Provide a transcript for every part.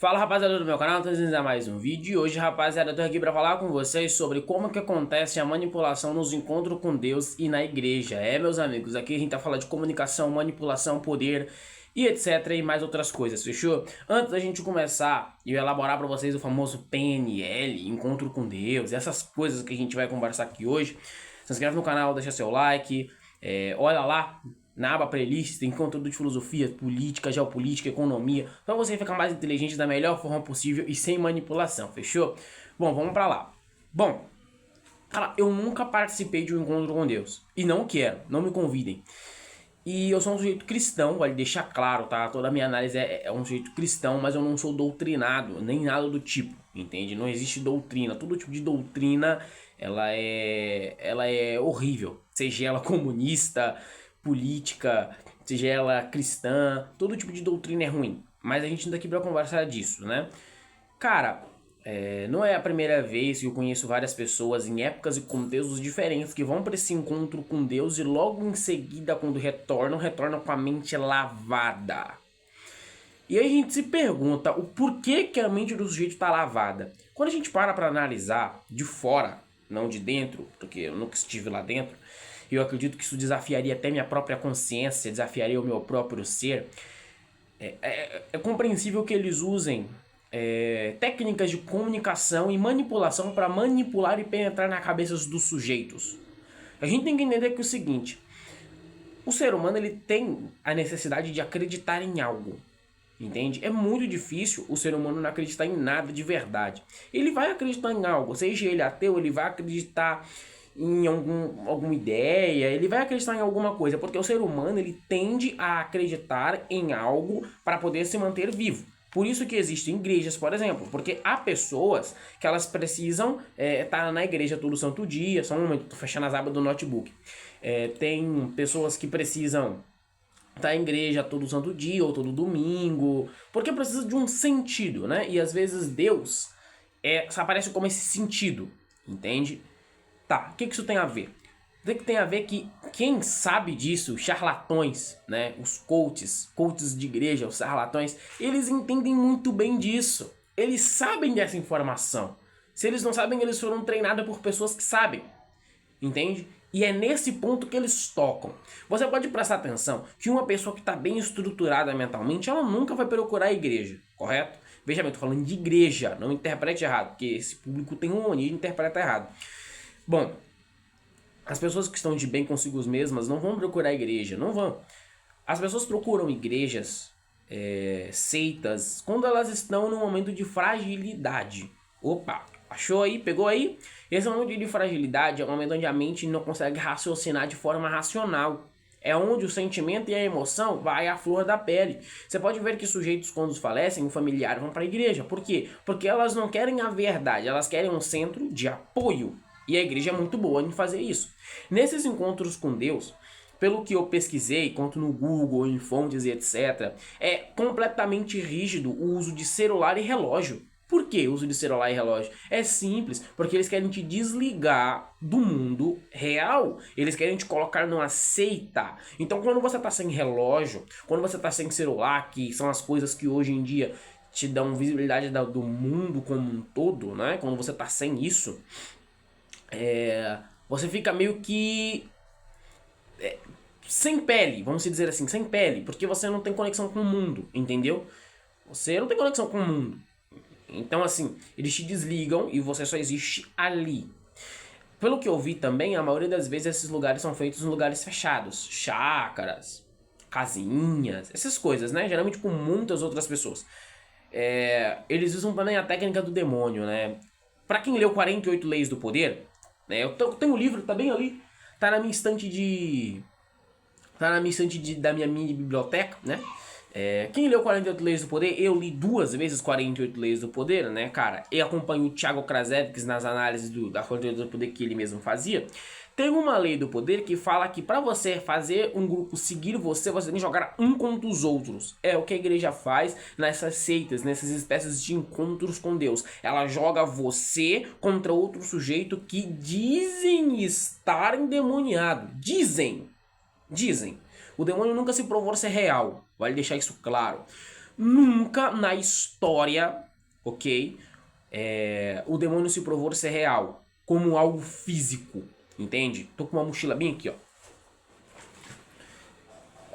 Fala, rapaziada do meu canal, trazendo a mais um vídeo. E hoje, rapaziada, eu tô aqui pra falar com vocês sobre como que acontece a manipulação nos encontros com Deus e na igreja. Meus amigos, aqui a gente tá falando de comunicação, manipulação, poder e etc e mais outras coisas, fechou? Antes da gente começar e elaborar pra vocês o famoso PNL, Encontro com Deus, essas coisas que a gente vai conversar aqui hoje, se inscreve no canal, deixa seu like, olha lá na aba playlist tem conteúdo de filosofia, política, geopolítica, economia, para você ficar mais inteligente da melhor forma possível e sem manipulação, fechou? Bom, vamos pra lá. Bom, cara, eu nunca participei de um encontro com Deus e não quero, não me convidem. E eu sou um sujeito cristão, vale deixar claro, tá? Toda a minha análise é um sujeito cristão, mas eu não sou doutrinado, nem nada do tipo, entende? Não existe doutrina, todo tipo de doutrina, ela é horrível, seja ela comunista, política, seja ela cristã, todo tipo de doutrina é ruim. Mas a gente não tá aqui pra conversar disso, né? Cara, não é a primeira vez que eu conheço várias pessoas em épocas e contextos diferentes que vão para esse encontro com Deus e logo em seguida, quando retornam com a mente lavada. E aí a gente se pergunta o porquê que a mente do sujeito está lavada. Quando a gente para analisar de fora, não de dentro, porque eu nunca estive lá dentro, eu acredito que isso desafiaria até minha própria consciência, desafiaria o meu próprio ser. É compreensível que eles usem técnicas de comunicação e manipulação para manipular e penetrar na cabeça dos sujeitos. A gente tem que entender que é o seguinte: o ser humano ele tem a necessidade de acreditar em algo. Entende? É muito difícil o ser humano não acreditar em nada de verdade. Ele vai acreditar em algo, seja ele ateu, ele vai acreditar em alguma ideia, ele vai acreditar em alguma coisa, porque o ser humano ele tende a acreditar em algo para poder se manter vivo. Por isso que existem igrejas, por exemplo, porque há pessoas que elas precisam estar na igreja todo santo dia. Só um momento, tô fechando as abas do notebook. Tem pessoas que precisam estar em igreja todo santo dia ou todo domingo, porque precisa de um sentido, né? E às vezes Deus aparece como esse sentido, entende? Tá, o que isso tem a ver? Tem a ver que quem sabe disso, charlatões, né? Os coaches de igreja, os charlatões, eles entendem muito bem disso. Eles sabem dessa informação. Se eles não sabem, eles foram treinados por pessoas que sabem. Entende? E é nesse ponto que eles tocam. Você pode prestar atenção que uma pessoa que está bem estruturada mentalmente, ela nunca vai procurar a igreja, correto? Veja bem, eu tô falando de igreja, não interprete errado, porque esse público tem uma mania de interpretar errado. Bom, as pessoas que estão de bem consigo mesmas não vão procurar a igreja, não vão. As pessoas procuram igrejas, seitas, quando elas estão num momento de fragilidade. Opa, achou aí? Pegou aí? Esse momento de fragilidade é um momento onde a mente não consegue raciocinar de forma racional. É onde o sentimento e a emoção vai à flor da pele. Você pode ver que sujeitos, quando falecem, o familiar vão para a igreja. Por quê? Porque elas não querem a verdade, elas querem um centro de apoio. E a igreja é muito boa em fazer isso. Nesses encontros com Deus, pelo que eu pesquisei, quanto no Google, em fontes e etc., é completamente rígido o uso de celular e relógio. Por que o uso de celular e relógio? É simples, porque eles querem te desligar do mundo real. Eles querem te colocar numa seita. Então, quando você está sem relógio, quando você está sem celular, que são as coisas que hoje em dia te dão visibilidade do mundo como um todo, né? Quando você está sem isso, você fica meio que sem pele, vamos dizer assim, sem pele, porque você não tem conexão com o mundo, entendeu? Você não tem conexão com o mundo. Então, assim, eles te desligam e você só existe ali. Pelo que eu vi também, a maioria das vezes esses lugares são feitos em lugares fechados. Chácaras, casinhas, essas coisas, né? Geralmente com muitas outras pessoas. Eles usam também a técnica do demônio, né? Pra quem leu 48 Leis do Poder, né? Eu tenho o livro, tá bem ali. Tá na minha estante da minha mini biblioteca, né? Quem leu 48 Leis do Poder, eu li 2 vezes 48 Leis do Poder, né, cara? E acompanho o Thiago Krasevich nas análises da 48 Leis do Poder que ele mesmo fazia. Tem uma lei do poder que fala que para você fazer um grupo seguir você tem que jogar um contra os outros. É o que a igreja faz nessas seitas, nessas espécies de encontros com Deus. Ela joga você contra outro sujeito que dizem estar endemoniado. Dizem. O demônio nunca se provou ser real. Vale deixar isso claro. Nunca na história, ok? O demônio se provou ser real, como algo físico, entende? Tô com uma mochila bem aqui, ó.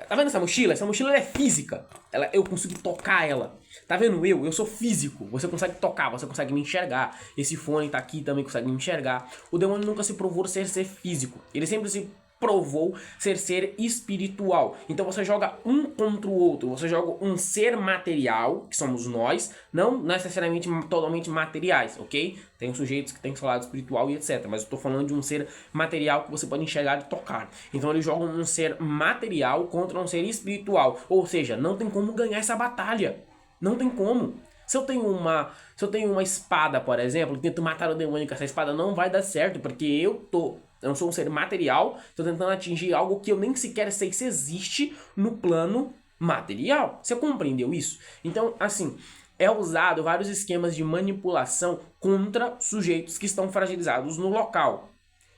Tá vendo essa mochila? Essa mochila é física. Eu consigo tocar ela. Tá vendo eu? Eu sou físico. Você consegue tocar, você consegue me enxergar. Esse fone tá aqui também, consegue me enxergar. O demônio nunca se provou ser físico. Ele sempre se provou ser espiritual. Então você joga um contra o outro. Você joga um ser material, que somos nós, não necessariamente totalmente materiais, ok? Tem sujeitos que têm seu lado espiritual e etc. Mas eu tô falando de um ser material que você pode enxergar e tocar. Então eles jogam um ser material contra um ser espiritual. Ou seja, não tem como ganhar essa batalha. Não tem como. Se eu tenho uma espada, por exemplo, e tento matar o demônio com essa espada, não vai dar certo, porque eu não sou um ser material, estou tentando atingir algo que eu nem sequer sei se existe no plano material. Você compreendeu isso? Então, assim, é usado vários esquemas de manipulação contra sujeitos que estão fragilizados no local.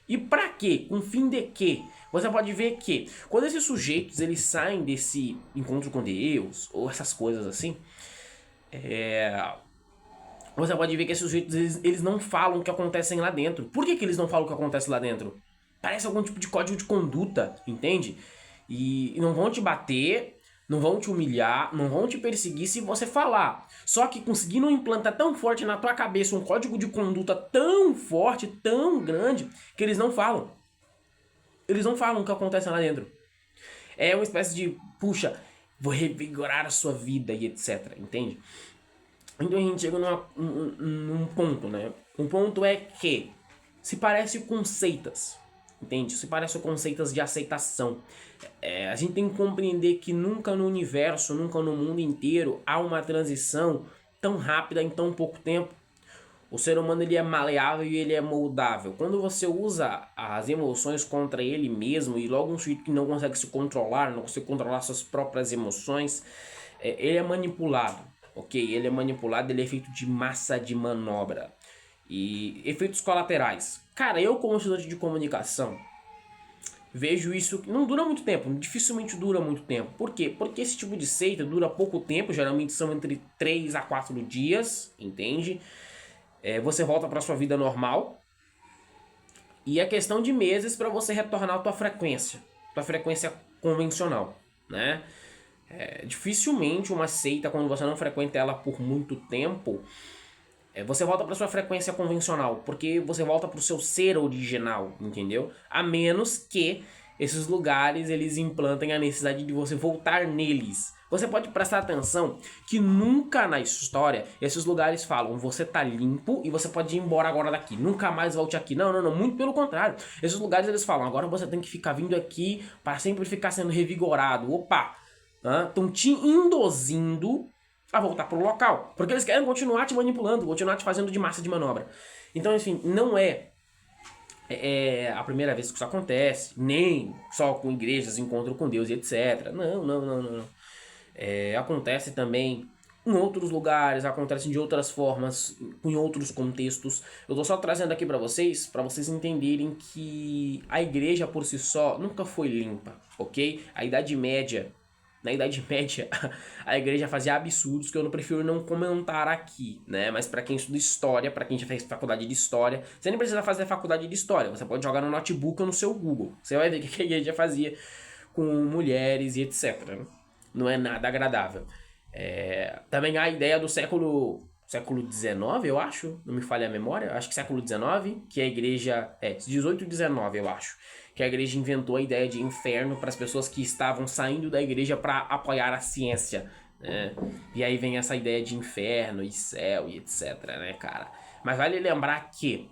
E para quê? Com fim de quê? Você pode ver que quando esses sujeitos eles saem desse encontro com Deus ou essas coisas assim, você pode ver que esses sujeitos eles não falam o que acontece lá dentro. Por que eles não falam o que acontece lá dentro? Parece algum tipo de código de conduta, entende? E não vão te bater, não vão te humilhar, não vão te perseguir se você falar. Só que conseguiram implantar tão forte na tua cabeça um código de conduta tão forte, tão grande, que eles não falam. Eles não falam o que acontece lá dentro. É uma espécie de, puxa, vou revigorar a sua vida e etc, entende? Então a gente chega num ponto, né? Um ponto é que se parece com seitas, entende? Se parece com seitas de aceitação. A gente tem que compreender que nunca no universo, nunca no mundo inteiro há uma transição tão rápida em tão pouco tempo. O ser humano ele é maleável e ele é moldável. Quando você usa as emoções contra ele mesmo e logo um sujeito que não consegue se controlar, não consegue controlar suas próprias emoções, ele é manipulado, ok? Ele é manipulado, ele é feito de massa de manobra. E efeitos colaterais. Cara, eu como estudante de comunicação, vejo isso que não dura muito tempo, dificilmente dura muito tempo. Por quê? Porque esse tipo de seita dura pouco tempo, geralmente são entre 3 a 4 dias, entende? Você volta para sua vida normal e é questão de meses para você retornar à tua frequência convencional, né? Dificilmente uma seita, quando você não frequenta ela por muito tempo, você volta para sua frequência convencional, porque você volta para o seu ser original, entendeu? A menos que esses lugares eles implantem a necessidade de você voltar neles. Você pode prestar atenção que nunca na história esses lugares falam você tá limpo e você pode ir embora agora daqui, nunca mais volte aqui. Não, muito pelo contrário. Esses lugares eles falam agora você tem que ficar vindo aqui para sempre ficar sendo revigorado. Opa! Estão te induzindo a voltar pro local, porque eles querem continuar te manipulando, continuar te fazendo de massa de manobra. Então, enfim, não é a primeira vez que isso acontece, nem só com igrejas, encontro com Deus e etc. Não. Acontece também em outros lugares, acontece de outras formas, em outros contextos. Eu tô só trazendo aqui para vocês entenderem que a igreja por si só nunca foi limpa, ok? Na Idade Média, a igreja fazia absurdos que eu não prefiro não comentar aqui, né? Mas para quem estuda história, para quem já fez faculdade de história, você nem precisa fazer faculdade de história, você pode jogar no notebook ou no seu Google. Você vai ver o que a igreja fazia com mulheres e etc. Não é nada agradável. Também há a ideia do século XIX, eu acho, não me falha a memória, acho que século XIX, que a igreja, 18 e 19, eu acho, que a igreja inventou a ideia de inferno para as pessoas que estavam saindo da igreja para apoiar a ciência, né? E aí vem essa ideia de inferno e céu e etc, né, cara? Mas vale lembrar que,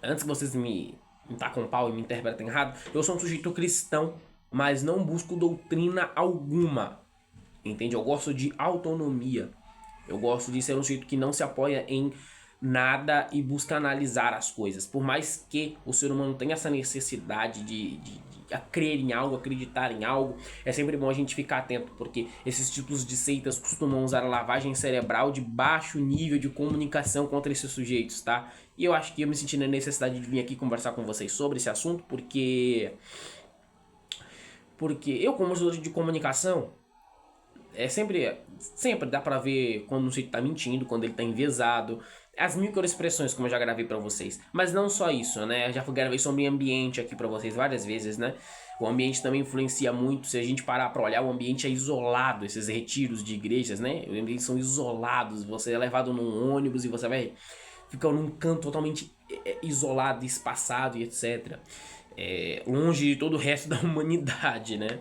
antes que vocês me tacam pau e me interpretem errado, eu sou um sujeito cristão, mas não busco doutrina alguma, entende? Eu gosto de autonomia. Eu gosto de ser um sujeito que não se apoia em nada e busca analisar as coisas. Por mais que o ser humano tenha essa necessidade de crer em algo, acreditar em algo, é sempre bom a gente ficar atento, porque esses tipos de seitas costumam usar a lavagem cerebral de baixo nível de comunicação contra esses sujeitos, tá? E eu acho que eu me senti na necessidade de vir aqui conversar com vocês sobre esse assunto, porque eu, como estudante de comunicação, sempre dá pra ver quando um sítio tá mentindo, quando ele tá enviesado. As microexpressões, como eu já gravei pra vocês. Mas não só isso, né? Eu já gravei sobre ambiente aqui pra vocês várias vezes, né? O ambiente também influencia muito. Se a gente parar pra olhar, o ambiente é isolado. Esses retiros de igrejas, né? Os ambientes são isolados. Você é levado num ônibus e você vai ficar num canto totalmente isolado, espaçado e etc. Longe de todo o resto da humanidade, né?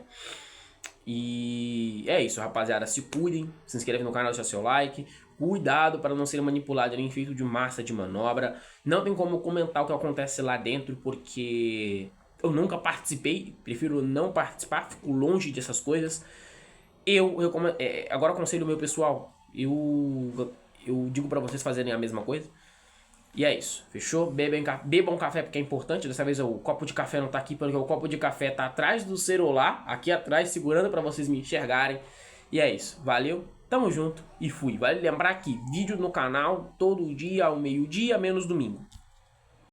E é isso, rapaziada. Se cuidem, se inscreve no canal, deixa seu like. Cuidado para não ser manipulado nem feito de massa de manobra. Não tem como comentar o que acontece lá dentro, porque eu nunca participei. Prefiro não participar, fico longe dessas coisas. Agora aconselho meu pessoal. Eu digo para vocês fazerem a mesma coisa. E é isso, fechou? Bebam café porque é importante. Dessa vez o copo de café não tá aqui, porque o copo de café tá atrás do celular, aqui atrás, segurando pra vocês me enxergarem. E é isso, valeu, tamo junto e fui. Vale lembrar que vídeo no canal todo dia ao meio-dia, menos domingo.